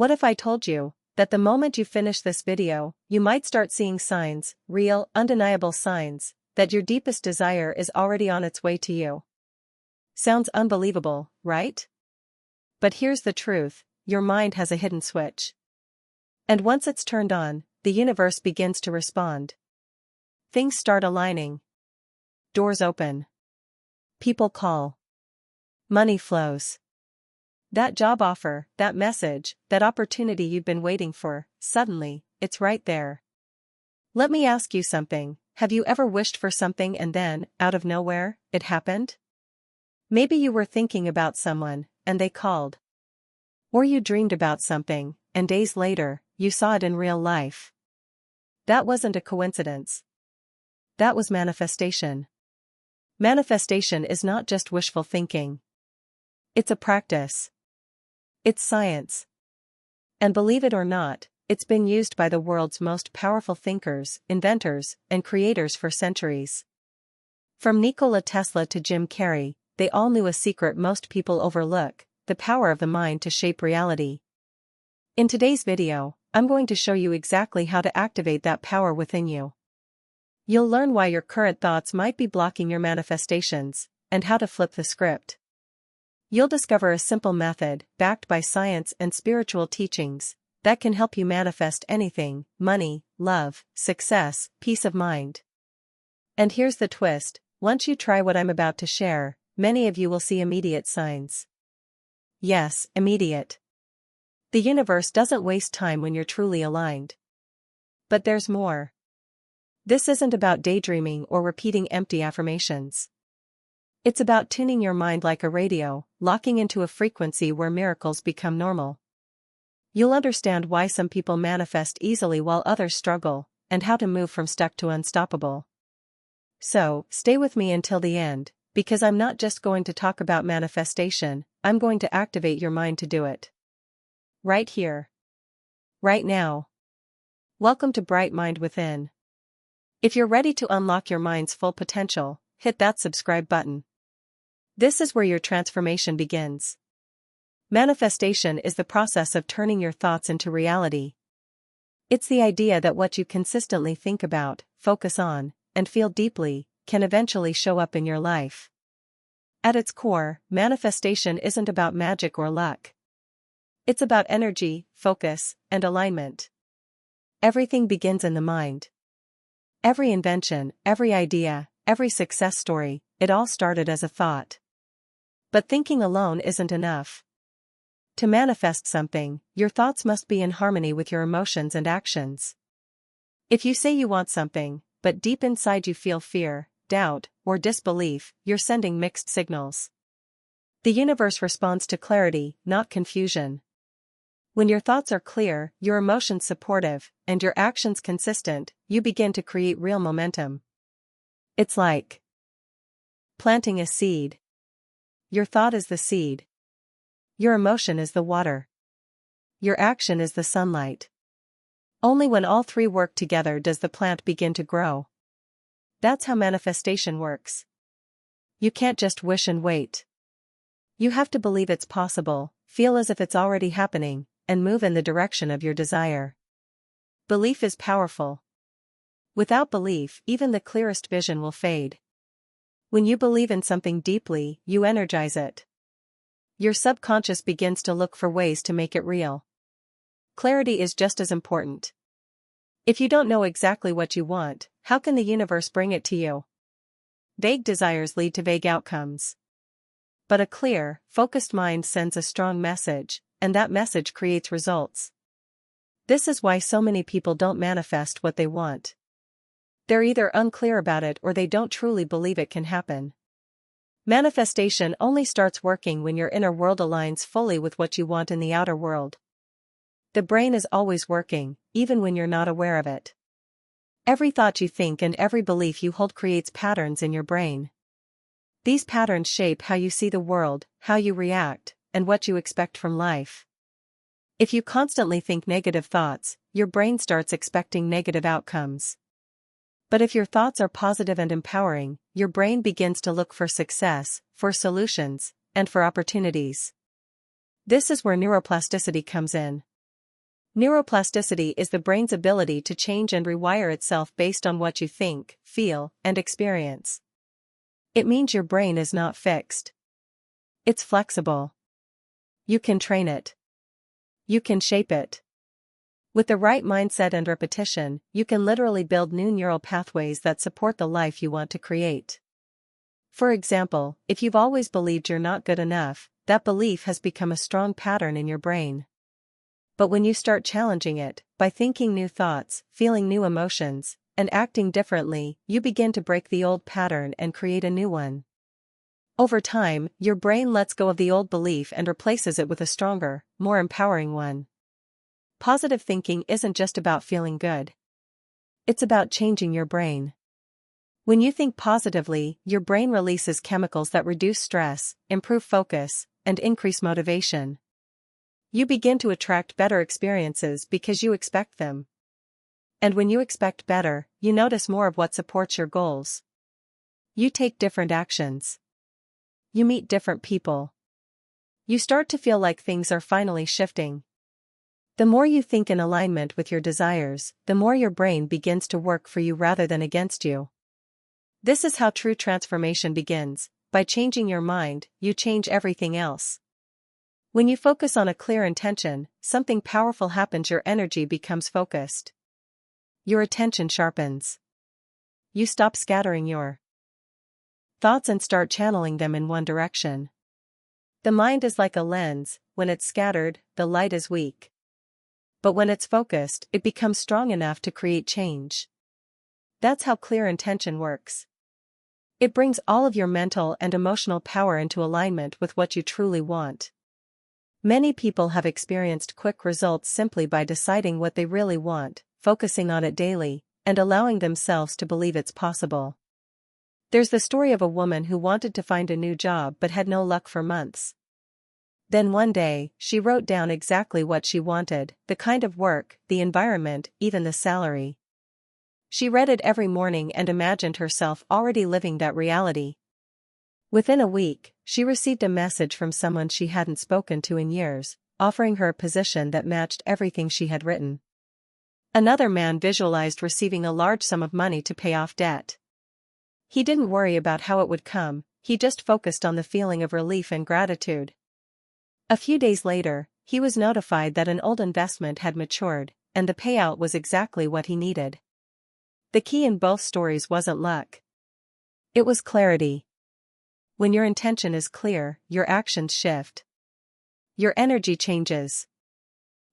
What if I told you that the moment you finish this video, you might start seeing signs, real, undeniable signs, that your deepest desire is already on its way to you? Sounds unbelievable, right? But here's the truth, your mind has a hidden switch. And once it's turned on, the universe begins to respond. Things start aligning. Doors open. People call. Money flows. That job offer, that message, that opportunity you've been waiting for, suddenly, it's right there. Let me ask you something, have you ever wished for something and then, out of nowhere, it happened? Maybe you were thinking about someone, and they called. Or you dreamed about something, and days later, you saw it in real life. That wasn't a coincidence. That was manifestation. Manifestation is not just wishful thinking. It's a practice. It's science. And believe it or not, it's been used by the world's most powerful thinkers, inventors, and creators for centuries. From Nikola Tesla to Jim Carrey, they all knew a secret most people overlook: the power of the mind to shape reality. In today's video, I'm going to show you exactly how to activate that power within you. You'll learn why your current thoughts might be blocking your manifestations, and how to flip the script. You'll discover a simple method, backed by science and spiritual teachings, that can help you manifest anything: money, love, success, peace of mind. And here's the twist: once you try what I'm about to share, many of you will see immediate signs. Yes, immediate. The universe doesn't waste time when you're truly aligned. But there's more. This isn't about daydreaming or repeating empty affirmations. It's about tuning your mind like a radio, locking into a frequency where miracles become normal. You'll understand why some people manifest easily while others struggle, and how to move from stuck to unstoppable. So, stay with me until the end, because I'm not just going to talk about manifestation, I'm going to activate your mind to do it. Right here. Right now. Welcome to Bright Mind Within. If you're ready to unlock your mind's full potential, hit that subscribe button. This is where your transformation begins. Manifestation is the process of turning your thoughts into reality. It's the idea that what you consistently think about, focus on, and feel deeply, can eventually show up in your life. At its core, manifestation isn't about magic or luck. It's about energy, focus, and alignment. Everything begins in the mind. Every invention, every idea, every success story, it all started as a thought. But thinking alone isn't enough. To manifest something, your thoughts must be in harmony with your emotions and actions. If you say you want something, but deep inside you feel fear, doubt, or disbelief, you're sending mixed signals. The universe responds to clarity, not confusion. When your thoughts are clear, your emotions supportive, and your actions consistent, you begin to create real momentum. It's like planting a seed. Your thought is the seed. Your emotion is the water. Your action is the sunlight. Only when all three work together does the plant begin to grow. That's how manifestation works. You can't just wish and wait. You have to believe it's possible, feel as if it's already happening, and move in the direction of your desire. Belief is powerful. Without belief, even the clearest vision will fade. When you believe in something deeply, you energize it. Your subconscious begins to look for ways to make it real. Clarity is just as important. If you don't know exactly what you want, how can the universe bring it to you? Vague desires lead to vague outcomes. But a clear, focused mind sends a strong message, and that message creates results. This is why so many people don't manifest what they want. They're either unclear about it or they don't truly believe it can happen. Manifestation only starts working when your inner world aligns fully with what you want in the outer world. The brain is always working, even when you're not aware of it. Every thought you think and every belief you hold creates patterns in your brain. These patterns shape how you see the world, how you react, and what you expect from life. If you constantly think negative thoughts, your brain starts expecting negative outcomes. But if your thoughts are positive and empowering, your brain begins to look for success, for solutions, and for opportunities. This is where neuroplasticity comes in. Neuroplasticity is the brain's ability to change and rewire itself based on what you think, feel, and experience. It means your brain is not fixed. It's flexible. You can train it. You can shape it. With the right mindset and repetition, you can literally build new neural pathways that support the life you want to create. For example, if you've always believed you're not good enough, that belief has become a strong pattern in your brain. But when you start challenging it, by thinking new thoughts, feeling new emotions, and acting differently, you begin to break the old pattern and create a new one. Over time, your brain lets go of the old belief and replaces it with a stronger, more empowering one. Positive thinking isn't just about feeling good. It's about changing your brain. When you think positively, your brain releases chemicals that reduce stress, improve focus, and increase motivation. You begin to attract better experiences because you expect them. And when you expect better, you notice more of what supports your goals. You take different actions. You meet different people. You start to feel like things are finally shifting. The more you think in alignment with your desires, the more your brain begins to work for you rather than against you. This is how true transformation begins. By changing your mind, you change everything else. When you focus on a clear intention, something powerful happens. Your energy becomes focused. Your attention sharpens. You stop scattering your thoughts and start channeling them in one direction. The mind is like a lens. When it's scattered, the light is weak. But when it's focused, it becomes strong enough to create change. That's how clear intention works. It brings all of your mental and emotional power into alignment with what you truly want. Many people have experienced quick results simply by deciding what they really want, focusing on it daily, and allowing themselves to believe it's possible. There's the story of a woman who wanted to find a new job but had no luck for months. Then one day, she wrote down exactly what she wanted, the kind of work, the environment, even the salary. She read it every morning and imagined herself already living that reality. Within a week, she received a message from someone she hadn't spoken to in years, offering her a position that matched everything she had written. Another man visualized receiving a large sum of money to pay off debt. He didn't worry about how it would come, he just focused on the feeling of relief and gratitude. A few days later, he was notified that an old investment had matured, and the payout was exactly what he needed. The key in both stories wasn't luck. It was clarity. When your intention is clear, your actions shift. Your energy changes.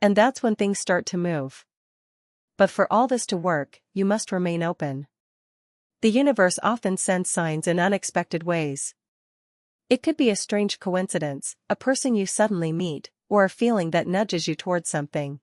And that's when things start to move. But for all this to work, you must remain open. The universe often sends signs in unexpected ways. It could be a strange coincidence, a person you suddenly meet, or a feeling that nudges you towards something.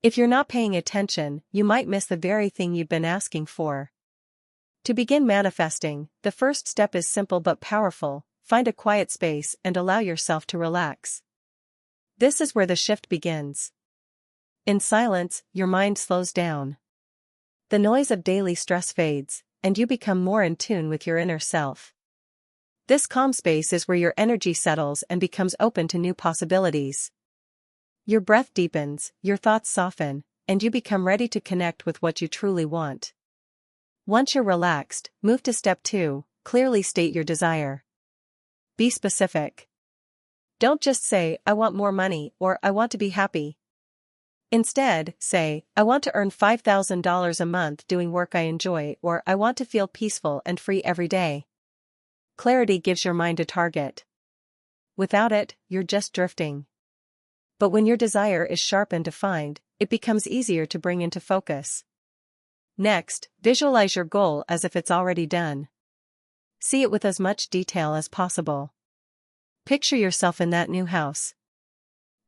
If you're not paying attention, you might miss the very thing you've been asking for. To begin manifesting, the first step is simple but powerful. Find a quiet space and allow yourself to relax. This is where the shift begins. In silence, your mind slows down. The noise of daily stress fades, and you become more in tune with your inner self. This calm space is where your energy settles and becomes open to new possibilities. Your breath deepens, your thoughts soften, and you become ready to connect with what you truly want. Once you're relaxed, move to step 2, clearly state your desire. Be specific. Don't just say, "I want more money," or "I want to be happy." Instead, say, "I want to earn $5,000 a month doing work I enjoy," or "I want to feel peaceful and free every day." Clarity gives your mind a target. Without it, you're just drifting. But when your desire is sharp and defined, it becomes easier to bring into focus. Next, visualize your goal as if it's already done. See it with as much detail as possible. Picture yourself in that new house.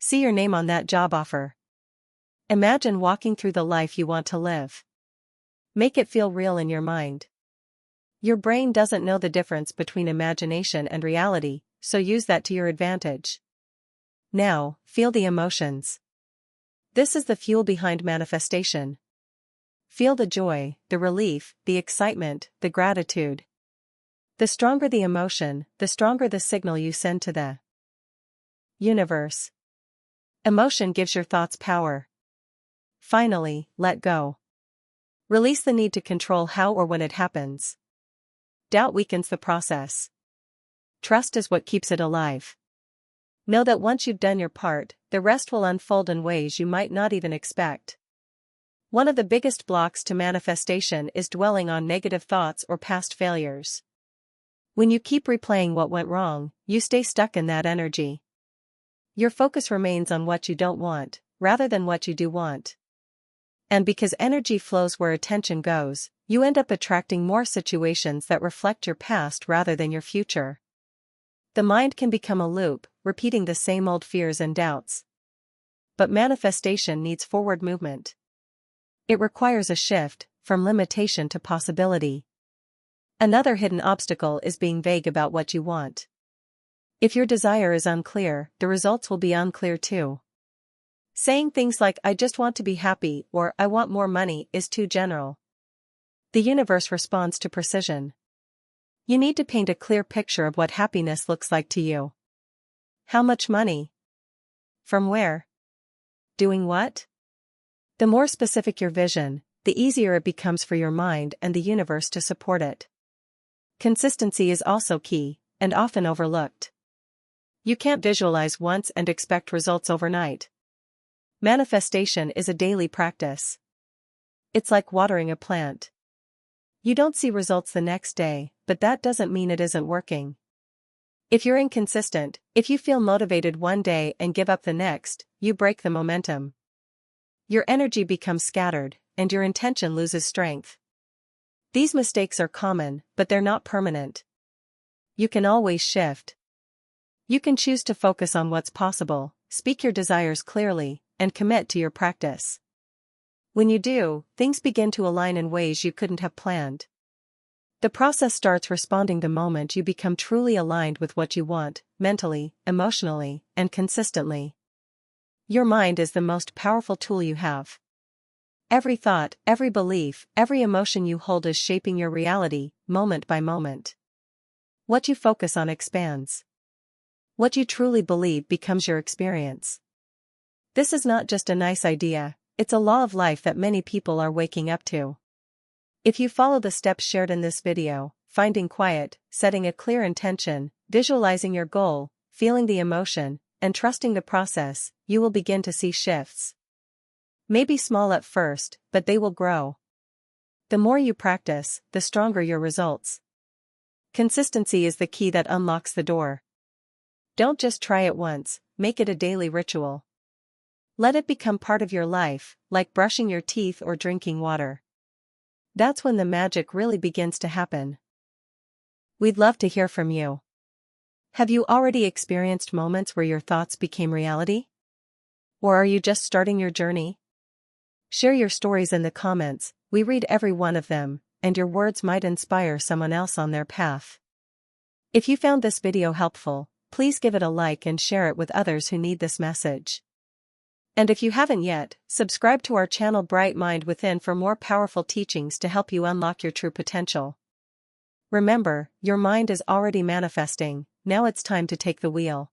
See your name on that job offer. Imagine walking through the life you want to live. Make it feel real in your mind. Your brain doesn't know the difference between imagination and reality, so use that to your advantage. Now, feel the emotions. This is the fuel behind manifestation. Feel the joy, the relief, the excitement, the gratitude. The stronger the emotion, the stronger the signal you send to the universe. Emotion gives your thoughts power. Finally, let go. Release the need to control how or when it happens. Doubt weakens the process. Trust is what keeps it alive. Know that once you've done your part, the rest will unfold in ways you might not even expect. One of the biggest blocks to manifestation is dwelling on negative thoughts or past failures. When you keep replaying what went wrong, you stay stuck in that energy. Your focus remains on what you don't want, rather than what you do want. And because energy flows where attention goes, you end up attracting more situations that reflect your past rather than your future. The mind can become a loop, repeating the same old fears and doubts. But manifestation needs forward movement. It requires a shift, from limitation to possibility. Another hidden obstacle is being vague about what you want. If your desire is unclear, the results will be unclear too. Saying things like "I just want to be happy" or "I want more money" is too general. The universe responds to precision. You need to paint a clear picture of what happiness looks like to you. How much money? From where? Doing what? The more specific your vision, the easier it becomes for your mind and the universe to support it. Consistency is also key, and often overlooked. You can't visualize once and expect results overnight. Manifestation is a daily practice. It's like watering a plant. You don't see results the next day, but that doesn't mean it isn't working. If you're inconsistent, if you feel motivated one day and give up the next, you break the momentum. Your energy becomes scattered, and your intention loses strength. These mistakes are common, but they're not permanent. You can always shift. You can choose to focus on what's possible, speak your desires clearly, and commit to your practice. When you do, things begin to align in ways you couldn't have planned. The process starts responding the moment you become truly aligned with what you want, mentally, emotionally, and consistently. Your mind is the most powerful tool you have. Every thought, every belief, every emotion you hold is shaping your reality, moment by moment. What you focus on expands. What you truly believe becomes your experience. This is not just a nice idea, it's a law of life that many people are waking up to. If you follow the steps shared in this video, finding quiet, setting a clear intention, visualizing your goal, feeling the emotion, and trusting the process, you will begin to see shifts. Maybe small at first, but they will grow. The more you practice, the stronger your results. Consistency is the key that unlocks the door. Don't just try it once, make it a daily ritual. Let it become part of your life, like brushing your teeth or drinking water. That's when the magic really begins to happen. We'd love to hear from you. Have you already experienced moments where your thoughts became reality? Or are you just starting your journey? Share your stories in the comments, we read every one of them, and your words might inspire someone else on their path. If you found this video helpful, please give it a like and share it with others who need this message. And if you haven't yet, subscribe to our channel Bright Mind Within for more powerful teachings to help you unlock your true potential. Remember, your mind is already manifesting, now it's time to take the wheel.